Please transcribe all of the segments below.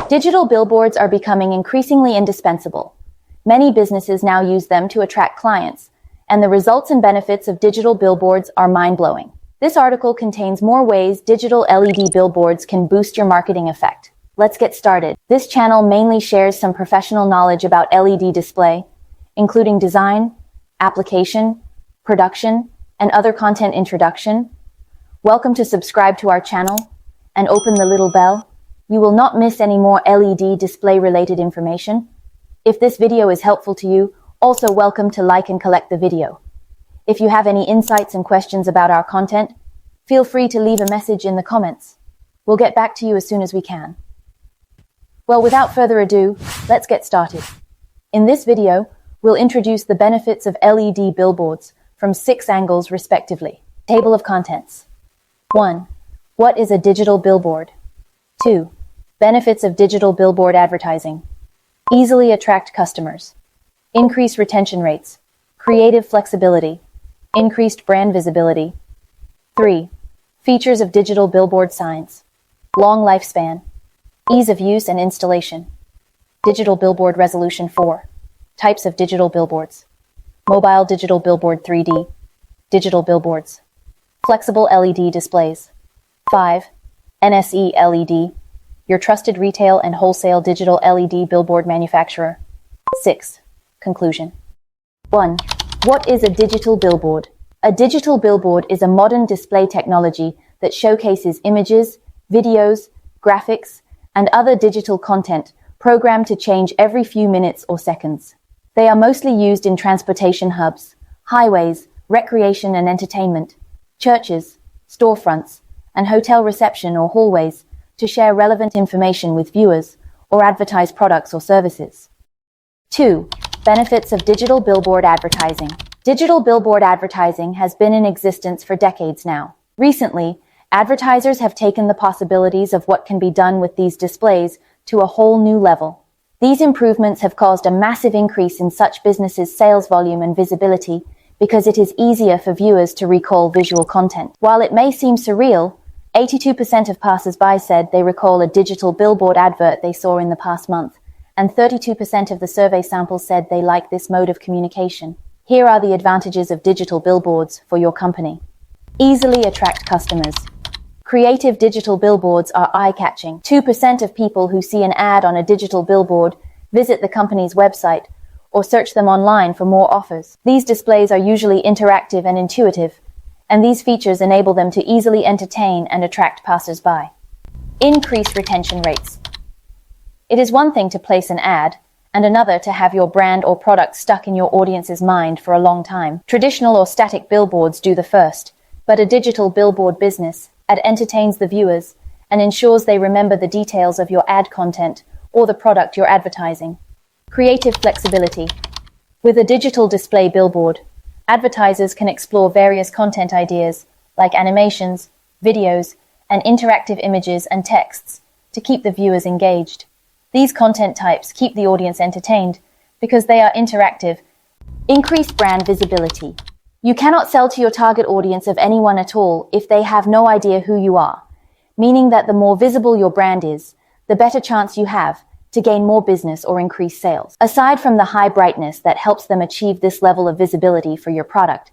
Digital billboards are becoming increasingly indispensable. Many businesses now use them to attract clients, and the results and benefits of digital billboards are mind-blowing. This article contains more ways digital LED billboards can boost your marketing effect. Let's get started. This channel mainly shares some professional knowledge about LED display, including design, application, production, and other content introduction. Welcome to subscribe to our channel and open the little bell. You will not miss any more LED display related information. If this video is helpful to you, also welcome to like and collect the video. If you have any insights and questions about our content, feel free to leave a message in the comments. We'll get back to you as soon as we can. Well, without further ado, let's get started. In this video, we'll introduce the benefits of LED billboards from 6 angles respectively. Table of contents. 1. What is a digital billboard? 2. Benefits of digital billboard advertising. Easily attract customers. Increase retention rates. Creative flexibility. Increased brand visibility. 3. Features of digital billboard signs. Long lifespan. Ease of use and installation. Digital billboard resolution. 4. Types of digital billboards. Mobile digital billboard 3D. Digital billboards. Flexible LED displays. 5. NSELED. Your trusted retail and wholesale digital LED billboard manufacturer. 6. Conclusion. 1. What is a digital billboard? A digital billboard is a modern display technology that showcases images, videos, graphics, and other digital content programmed to change every few minutes or seconds. They are mostly used in transportation hubs, highways, recreation and entertainment, churches, storefronts, and hotel reception or hallways to share relevant information with viewers or advertise products or services. 2. Benefits of digital billboard advertising. Digital billboard advertising has been in existence for decades now. Recently, advertisers have taken the possibilities of what can be done with these displays to a whole new level. These improvements have caused a massive increase in such businesses' sales volume and visibility because it is easier for viewers to recall visual content. While it may seem surreal, 82% of passers-by said they recall a digital billboard advert they saw in the past month, and 32% of the survey sample said they like this mode of communication. Here are the advantages of digital billboards for your company. Easily attract customers. Creative digital billboards are eye-catching. 2% of people who see an ad on a digital billboard visit the company's website or search them online for more offers. These displays are usually interactive and intuitive, and these features enable them to easily entertain and attract passers-by. Increase retention rates. It is one thing to place an ad, and another to have your brand or product stuck in your audience's mind for a long time. Traditional or static billboards do the first, but a digital billboard business entertains the viewers and ensures they remember the details of your ad content or the product you're advertising. Creative flexibility. With a digital display billboard, advertisers can explore various content ideas like animations, videos, and interactive images and texts to keep the viewers engaged. These content types keep the audience entertained because they are interactive. Increase brand visibility. You cannot sell to your target audience of anyone at all if they have no idea who you are, meaning that the more visible your brand is, the better chance you have to gain more business or increase sales. Aside from the high brightness that helps them achieve this level of visibility for your product,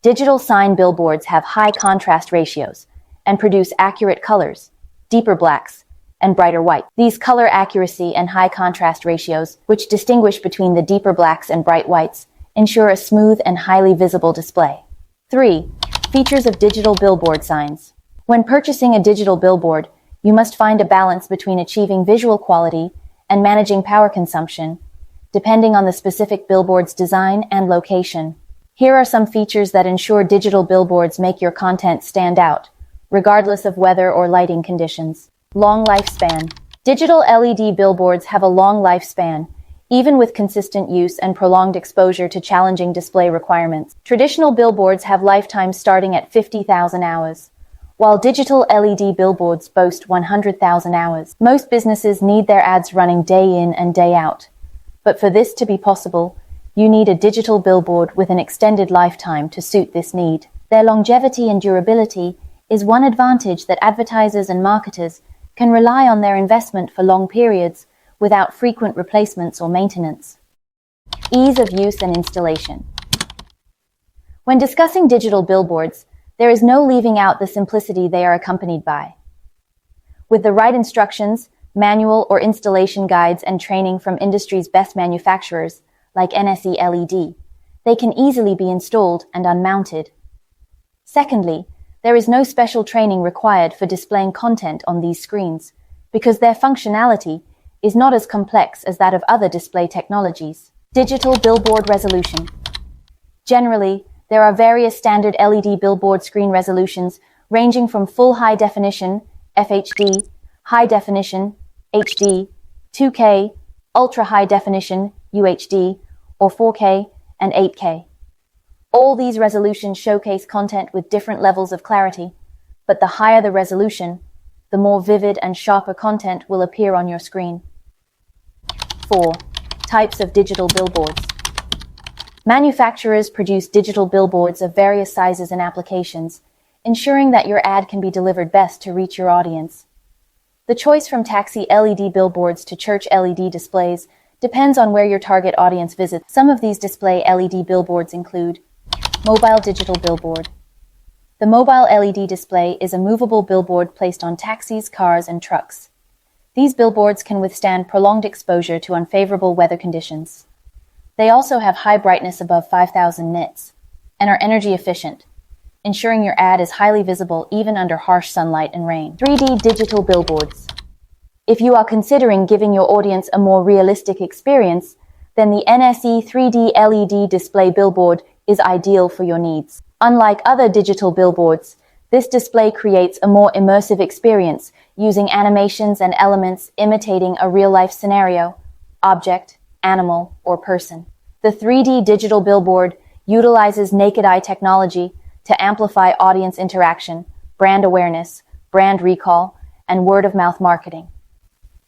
digital sign billboards have high contrast ratios and produce accurate colors, deeper blacks, and brighter white. These color accuracy and high contrast ratios, which distinguish between the deeper blacks and bright whites, ensure a smooth and highly visible display. 3. Features of digital billboard signs. When purchasing a digital billboard, you must find a balance between achieving visual quality and managing power consumption, depending on the specific billboard's design and location. Here are some features that ensure digital billboards make your content stand out, regardless of weather or lighting conditions. Long lifespan. Digital LED billboards have a long lifespan, even with consistent use and prolonged exposure to challenging display requirements. Traditional billboards have lifetimes starting at 50,000 hours, while digital LED billboards boast 100,000 hours. Most businesses need their ads running day in and day out, but for this to be possible, you need a digital billboard with an extended lifetime to suit this need. Their longevity and durability is one advantage that advertisers and marketers can rely on their investment for long periods without frequent replacements or maintenance. Ease of use and installation. When discussing digital billboards, there is no leaving out the simplicity they are accompanied by. With the right instructions, manual or installation guides, and training from industry's best manufacturers, like NSELED, they can easily be installed and unmounted. Secondly, there is no special training required for displaying content on these screens, because their functionality is not as complex as that of other display technologies. Digital billboard resolution. Generally, there are various standard LED billboard screen resolutions ranging from full high definition, FHD, high definition, HD, 2K, ultra high definition, UHD, or 4K and 8K. All these resolutions showcase content with different levels of clarity, but the higher the resolution, the more vivid and sharper content will appear on your screen. 4. Types of digital billboards. Manufacturers produce digital billboards of various sizes and applications, ensuring that your ad can be delivered best to reach your audience. The choice from taxi LED billboards to church LED displays depends on where your target audience visits. Some of these display LED billboards include mobile digital billboard. The mobile LED display is a movable billboard placed on taxis, cars, and trucks. These billboards can withstand prolonged exposure to unfavorable weather conditions. They also have high brightness above 5,000 nits and are energy efficient, ensuring your ad is highly visible even under harsh sunlight and rain. 3D digital billboards. If you are considering giving your audience a more realistic experience, then the NSE 3D LED display billboard is ideal for your needs. Unlike other digital billboards, this display creates a more immersive experience using animations and elements imitating a real-life scenario, object, animal, or person. The 3D digital billboard utilizes naked eye technology to amplify audience interaction, brand awareness, brand recall, and word-of-mouth marketing.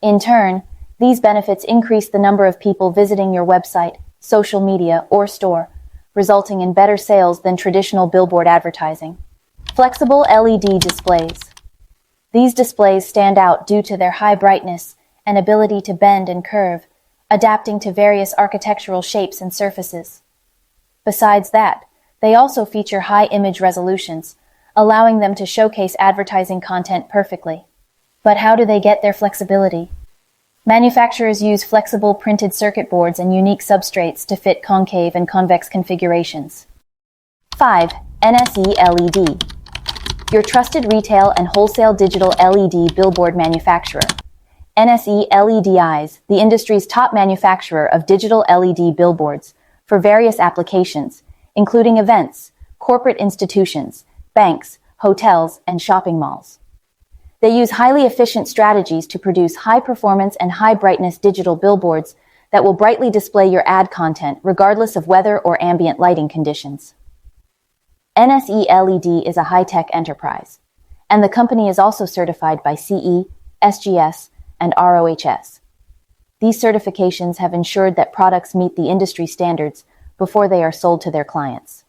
In turn, these benefits increase the number of people visiting your website, social media, or store, resulting in better sales than traditional billboard advertising. Flexible LED displays. These displays stand out due to their high brightness and ability to bend and curve, adapting to various architectural shapes and surfaces. Besides that, they also feature high image resolutions, allowing them to showcase advertising content perfectly. But how do they get their flexibility? Manufacturers use flexible printed circuit boards and unique substrates to fit concave and convex configurations. 5. NSELED. Your trusted retail and wholesale digital LED billboard manufacturer. NSELED is the industry's top manufacturer of digital LED billboards for various applications, including events, corporate institutions, banks, hotels, and shopping malls. They use highly efficient strategies to produce high-performance and high-brightness digital billboards that will brightly display your ad content regardless of weather or ambient lighting conditions. NSELED is a high-tech enterprise, and the company is also certified by CE, SGS, and ROHS. These certifications have ensured that products meet the industry standards before they are sold to their clients.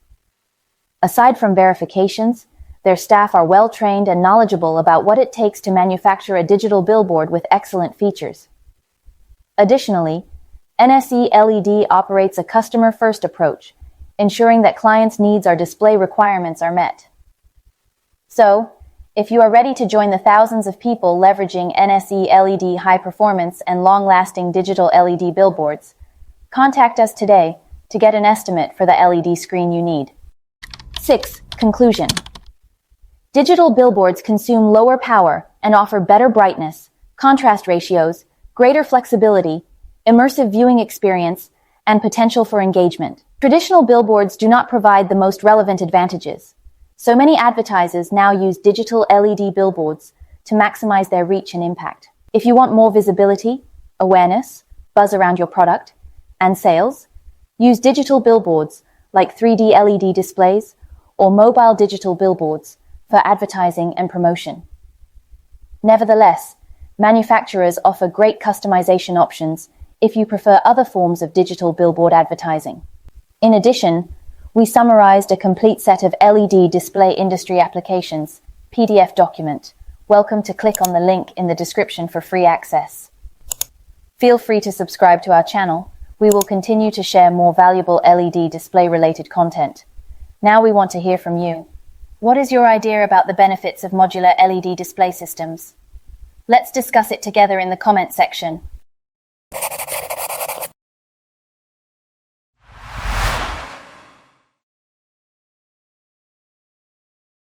Aside from verifications, their staff are well-trained and knowledgeable about what it takes to manufacture a digital billboard with excellent features. Additionally, NSELED operates a customer-first approach, ensuring that clients' needs or display requirements are met. So, if you are ready to join the thousands of people leveraging NSELED high-performance and long-lasting digital LED billboards, contact us today to get an estimate for the LED screen you need. 6. Conclusion. Digital billboards consume lower power and offer better brightness, contrast ratios, greater flexibility, immersive viewing experience, and potential for engagement. Traditional billboards do not provide the most relevant advantages, so many advertisers now use digital LED billboards to maximize their reach and impact. If you want more visibility, awareness, buzz around your product, and sales, use digital billboards like 3D LED displays or mobile digital billboards for advertising and promotion. Nevertheless, manufacturers offer great customization options if you prefer other forms of digital billboard advertising. In addition, we summarized a complete set of LED display industry applications, PDF document, welcome to click on the link in the description for free access. Feel free to subscribe to our channel. We will continue to share more valuable LED display-related content. Now we want to hear from you. What is your idea about the benefits of modular LED display systems? Let's discuss it together in the comment section.